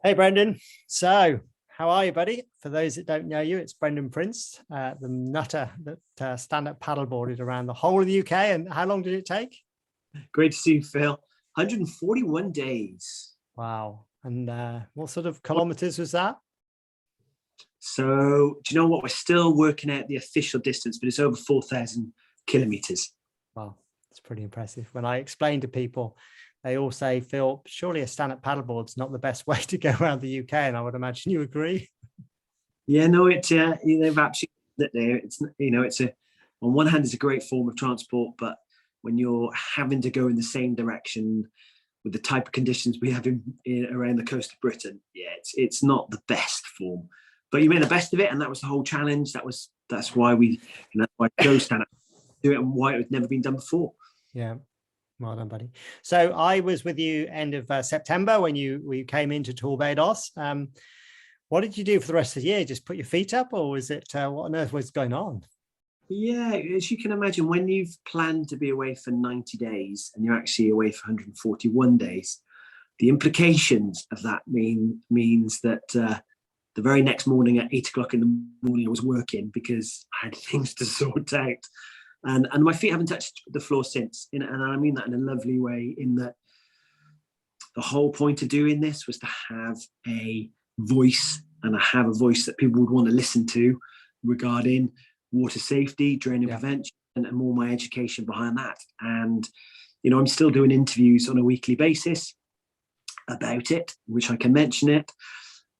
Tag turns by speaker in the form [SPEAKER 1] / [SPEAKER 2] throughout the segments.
[SPEAKER 1] Hey, Brendon. So, how are you, buddy? For those that don't know you, it's Brendon Prince, the nutter that stand-up paddleboarded around the whole of the UK. And how long did it take?
[SPEAKER 2] Great to see you, Phil. 141 days.
[SPEAKER 1] Wow. And what sort of kilometers was that?
[SPEAKER 2] So, do you know what? We're still working out the official distance, but it's over 4,000 kilometers.
[SPEAKER 1] Wow, it's pretty impressive. When I explain to people, they all say, Phil, surely a stand-up paddleboard's not the best way to go around the UK. And I would imagine you agree.
[SPEAKER 2] Yeah, no, they've actually there. It's on one hand, it's a great form of transport, but when you're having to go in the same direction with the type of conditions we have around the coast of Britain, yeah, it's not the best form. But you made the best of it, and that was the whole challenge. That's why why I chose stand up, do it, and why it had never been done before.
[SPEAKER 1] Yeah. Well done, buddy. So I was with you end of September when we came into Barbados. What did you do for the rest of the year? Just put your feet up, or was it what on earth was going on?
[SPEAKER 2] Yeah, as you can imagine, when you've planned to be away for 90 days and you're actually away for 141 days, the implications of that means that the very next morning at 8 o'clock in the morning, I was working because I had things to sort out. And my feet haven't touched the floor since. And I mean that in a lovely way, in that the whole point of doing this was to have a voice, and I have a voice that people would want to listen to regarding water safety, draining prevention, and more my education behind that. And, I'm still doing interviews on a weekly basis about it, which I can mention it.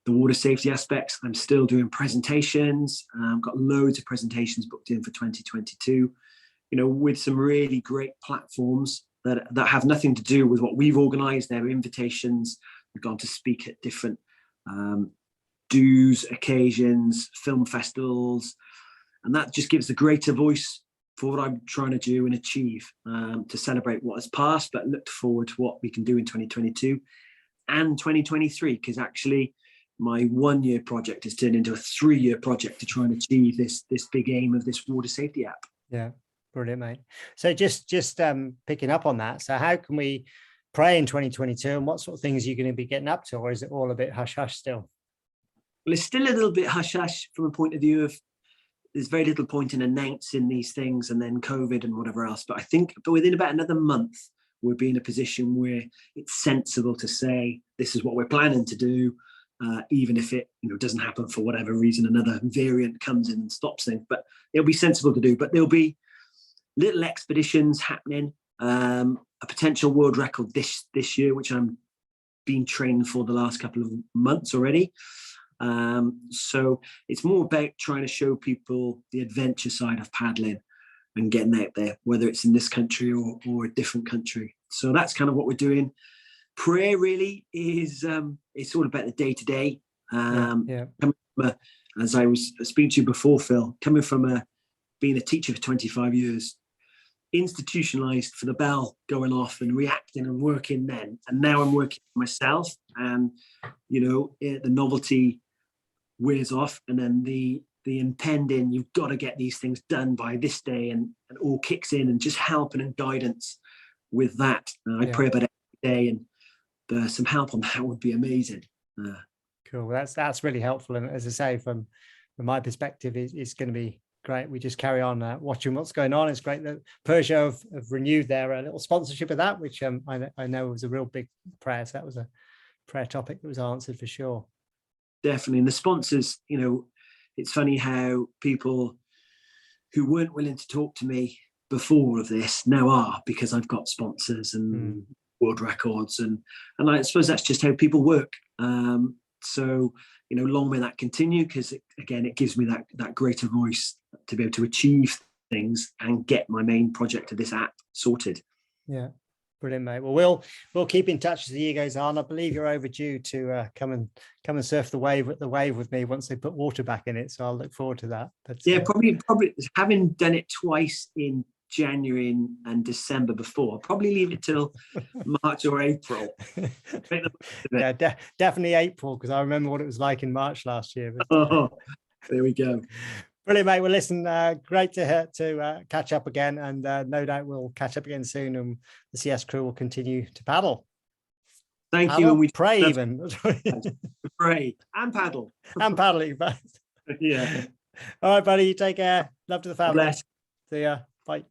[SPEAKER 2] The water safety aspects, I'm still doing presentations. I've got loads of presentations booked in for 2022, with some really great platforms that have nothing to do with what we've organised. They're invitations. We've gone to speak at different dues, occasions, film festivals, and that just gives the greater voice for what I'm trying to do and achieve, to celebrate what has passed, but look forward to what we can do in 2022 and 2023, because actually my 1-year project has turned into a 3-year project to try and achieve this big aim of this water safety app.
[SPEAKER 1] Yeah, brilliant, mate. So just picking up on that, so how can we pray in 2022, and what sort of things are you going to be getting up to, or is it all a bit hush-hush still?
[SPEAKER 2] Well, it's still a little bit hush-hush from a point of view of there's very little point in announcing these things and then COVID and whatever else. But I think within about another month, we'll be in a position where it's sensible to say, this is what we're planning to do, even if it doesn't happen for whatever reason, another variant comes in and stops things. But it'll be sensible to do. But there'll be little expeditions happening, a potential world record this year, which I'm been training for the last couple of months already. So it's more about trying to show people the adventure side of paddling and getting out there, whether it's in this country or a different country. So that's kind of what we're doing. Prayer really is it's all about the day-to-day. As I was speaking to you before, Phil, coming from being a teacher for 25 years, institutionalized for the bell going off and reacting and working then, and now I'm working for myself, and the novelty wears off, and then the impending, you've got to get these things done by this day, and all kicks in, and just helping and guidance with that. I pray about it every day, and some help on that would be amazing.
[SPEAKER 1] Cool. That's really helpful, and as I say, from my perspective, it's going to be great. We just carry on watching what's going on. It's great that Persia have renewed their little sponsorship of that, which I know was a real big prayer. So that was a prayer topic that was answered for sure.
[SPEAKER 2] Definitely. And the sponsors, it's funny how people who weren't willing to talk to me before all of this now are, because I've got sponsors and world records, and I suppose that's just how people work. So long may that continue, because it gives me that greater voice to be able to achieve things and get my main project of this app sorted.
[SPEAKER 1] Yeah. Brilliant, mate. Well, we'll keep in touch as the year goes on. I believe you're overdue to come and surf the wave with me once they put water back in it. So I'll look forward to that. But,
[SPEAKER 2] yeah, probably having done it twice in January and December before, I'll probably leave it till March or April.
[SPEAKER 1] Yeah, definitely April, because I remember what it was like in March last year.
[SPEAKER 2] But, there we go.
[SPEAKER 1] Brilliant, mate. Well, listen, great to catch up again, and no doubt we'll catch up again soon, and the CS crew will continue to paddle.
[SPEAKER 2] Thank you.
[SPEAKER 1] Paddle,
[SPEAKER 2] And we
[SPEAKER 1] pray even.
[SPEAKER 2] pray and paddle.
[SPEAKER 1] And paddling.
[SPEAKER 2] Yeah.
[SPEAKER 1] All right, buddy. You take care. Love to the family.
[SPEAKER 2] Bless.
[SPEAKER 1] See ya. Bye.